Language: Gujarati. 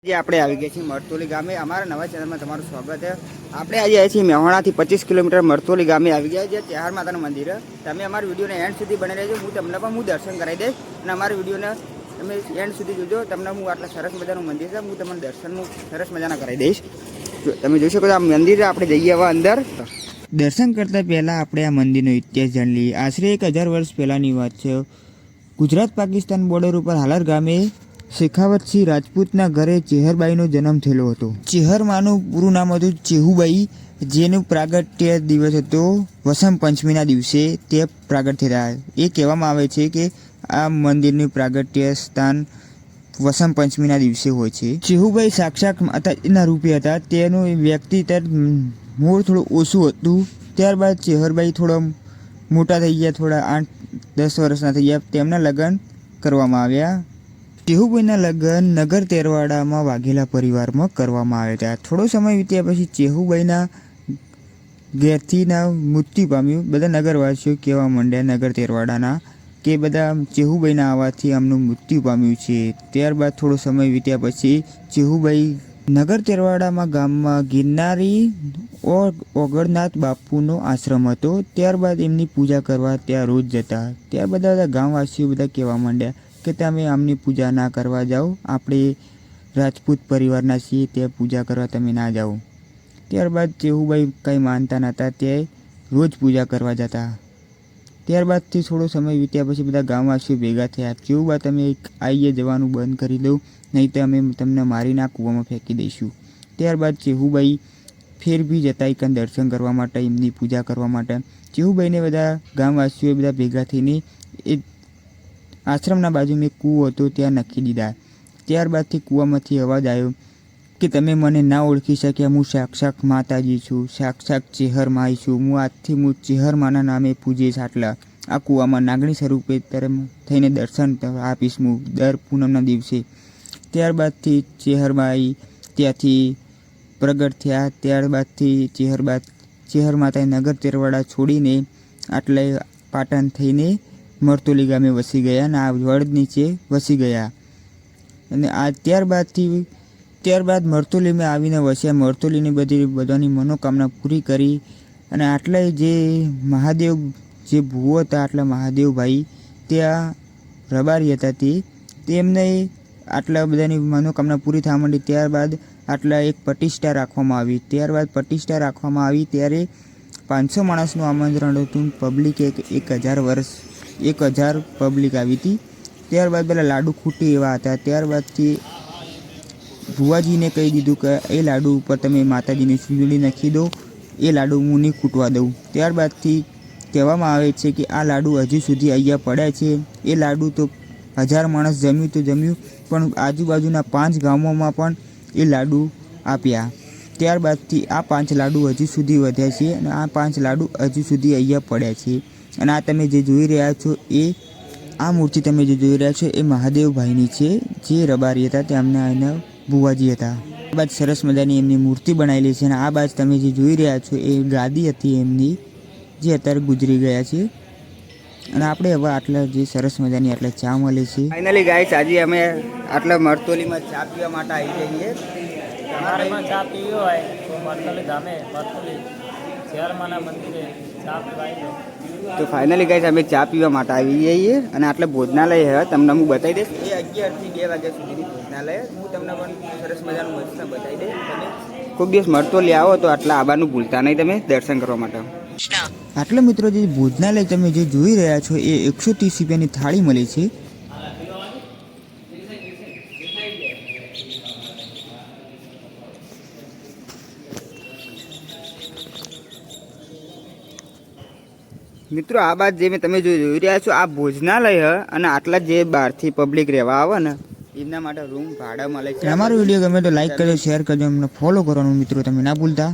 જે આપણે આવી ગયા છીએ મરતોલી ગામે અમારા નવા ચેનલમાં તમારું સ્વાગત છે। આપણે આજે આવ્યા છીએ મેહોણાથી 25 કિલોમીટર મરતોલી ગામે આવી ગયા છે, ચેહાર માતાનું મંદિર છે। તમે અમારા વિડીયોને એન્ડ સુધી બની રહેજો, હું તમને પણ દર્શન કરાવી દઈશ અને અમારા વિડીયોને તમે એન્ડ સુધી જોજો। તમને હું આટલા સરસ મજાનું મંદિર છે, હું તમને દર્શનનું સરસ મજાના કરાવી દઈશ। તમે જોઈ શકો છો આ મંદિર છે, આપણે જઈએ હવે અંદર। દર્શન કરતાં પહેલાં આપણે આ મંદિરનો ઇતિહાસ જાણી લઈએ। આશરે 1000 વર્ષ પહેલાંની વાત છે। ગુજરાત પાકિસ્તાન બોર્ડર ઉપર હાલર ગામે શેખાવતસિંહ રાજપૂતના ઘરે ચેહરબાઈનો જન્મ થયેલો હતો। ચેહરમાનું પૂરું નામ હતું ચેહુબાઈ, જેનું પ્રાગટ્ય દિવસ હતો વસંત પંચમીના દિવસે તે પ્રાગટ્ય થયા। એ કહેવામાં આવે છે કે આ મંદિરનું પ્રાગટ્ય સ્થાન વસંત પંચમીના દિવસે હોય છે। ચેહુબાઈ સાક્ષાત માતાજીના રૂપે હતા। તેનું વ્યક્તિત્વ મૂળ થોડું ઓછું હતું। ત્યારબાદ ચેહરબાઈ થોડા મોટા થઈ ગયા, થોડા 8-10 વર્ષના થઈ ગયા। તેમના લગ્ન કરવામાં આવ્યા। ચેહુબાઈના લગ્ન નગર તેરવાડામાં વાઘેલા પરિવારમાં કરવામાં આવ્યા હતા। થોડો સમય વીત્યા પછી ચેહુબાઈના ઘેરથી મૃત્યુ પામ્યું। બધા નગરવાસીઓ કહેવા માંડ્યા નગર તેરવાડાના કે બધા ચેહુબાઈના આવવાથી આમનું મૃત્યુ પામ્યું છે। ત્યારબાદ થોડો સમય વીત્યા પછી ચેહુબાઈ નગર તેરવાડામાં ગામમાં ગિરનારી ઓગળનાથ બાપુનો આશ્રમ હતો। ત્યારબાદ એમની પૂજા કરવા ત્યાં રોજ જતા। ત્યારબાદ બધા ગામવાસીઓ બધા કહેવા માંડ્યા કે તમે આમની પૂજા ના કરવા જાઓ, આપણે રાજપૂત પરિવારના છીએ, ત્યાં પૂજા કરવા તમે ના જાઓ। ત્યારબાદ ચેહુબાઈ કંઈ માનતા નહોતા, તે રોજ પૂજા કરવા જતા। ત્યારબાદથી થોડો સમય વીત્યા પછી બધા ગામવાસીઓ ભેગા થયા। ચેહુબા તમે આવીએ જવાનું બંધ કરી દો, નહીં તો અમે તમને મારીને કૂવામાં ફેંકી દઈશું। ત્યારબાદ ચેહુબાઈ ફેર બી જતા એકન દર્શન કરવા માટે, એમની પૂજા કરવા માટે। ચેહુબાઈને બધા ગામવાસીઓ બધા ભેગા થઈને એ આશ્રમના બાજુમાં એક કૂવો હતો ત્યાં નાખી દીધા। ત્યારબાદથી કૂવામાંથી અવાજ આવ્યો કે તમે મને ના ઓળખી શક્યા, હું સાક્ષાત માતાજી છું, સાક્ષાત ચેહરમાઈ છું, હું ચેહરમાના નામે પૂજીશ। આટલા આ કૂવામાં નાગણી સ્વરૂપે થઈને દર્શન આપીશ હું દર પૂનમના દિવસે। ત્યારબાદથી ચેહરમાઈ ત્યાંથી પ્રગટ થયા। ત્યારબાદથી ચેહર માતાએ નગર તેરવાડા છોડીને આટલે પાટણ થઈને મરતોલી ગામે વસી ગયા અને આ વડ નીચે વસી ગયા। અને આ ત્યારબાદ મરતોલીમાં આવીને વસ્યા। મરતોલીની બધાની મનોકામના પૂરી કરી અને આટલા જે મહાદેવ જે ભૂવો હતા, આટલા મહાદેવભાઈ ત્યાં રબારી હતા, તેમને આટલા બધાની મનોકામના પૂરી થવા માંડી। ત્યારબાદ આટલા એક પ્રતિષ્ઠા રાખવામાં આવી। ત્યારબાદ પ્રતિષ્ઠા રાખવામાં આવી ત્યારે 500 માણસનું આમંત્રણ હતું। પબ્લિક 1000 પબ્લિક આવી હતી। ત્યારબાદ પેલા લાડુ ખૂટી એવા હતા। ત્યારબાદથી ભુવાજીને કહી દીધું કે એ લાડુ ઉપર તમે માતાજીની ચૂંદડી નાખી દો, એ લાડુ હું નહીં ખૂટવા દઉં। ત્યારબાદથી કહેવામાં આવે છે કે આ લાડુ હજુ સુધી અહીંયા પડ્યા છે। એ લાડુ તો 1000 માણસ જમ્યું તો જમ્યું, પણ આજુબાજુના 5 ગામોમાં પણ એ લાડુ આપ્યા। ત્યારબાદથી આ 5 લાડુ હજુ સુધી વધ્યા છે અને આ 5 લાડુ હજુ સુધી અહીંયા પડ્યા છે। અને આ તમે જે જોઈ રહ્યા છો આ મૂર્તિ તમે જે જોઈ રહ્યા છો એ મહાદેવભાઈની છે, જે રબારી હતા, તેમના એના ભુવાજી હતા। આ બાદ સરસ મજાની એમની મૂર્તિ બનાવેલી છે અને આ બાદ તમે જે જોઈ રહ્યા છો એ ગાદી હતી એમની, જે અત્યારે ગુજરી ગયા છે। અને આપણે હવે આટલા જે સરસ મજાની આટલા ચા મળે છે। ફાઇનલી ગાઈસ આજે અમે આટલા મરતોલીમાં ચા પીવા માટે આવી જઈએ। તમારે પણ ચા પીવી હોય તો મરતોલી ગામે મરતોલી ચેહરમાના મંદિરે ચા પીવા આવી જાઓ। તો ફાઇનલી ગાઈસ અમે ચા પીવા માટે આવી જઈએ અને આટલે ભોજનાલય છે, તમને હું બતાવી દઈશ। એ 11 થી 2 વાગ્યા સુધીની ભોજનાલય, હું તમને પણ સરસ મજાનું મસ્ત બતાવી દઈશ। તમે કોઈ દિવસ મરતોલી આવો તો આટલા આવવાનું ભૂલતા નહીં તમે દર્શન કરવા માટે। આટલે મિત્રો જે ભોજનાલય તમે જે જોઈ રહ્યા છો એ 130 રૂપિયાની થાળી મળે છે। મિત્રો આ બાદ જે તમે જોઈ રહ્યા છો આ ભોજનાલય અને આટલા જે બહારથી પબ્લિક રહેવા આવે ને એમના માટે રૂમ ભાડા મળે છે। અમારો વિડીયો ગમે તો લાઈક કરજો, શેર કરજો, અમને ફોલો કરવાનું મિત્રો તમે ના ભૂલતા।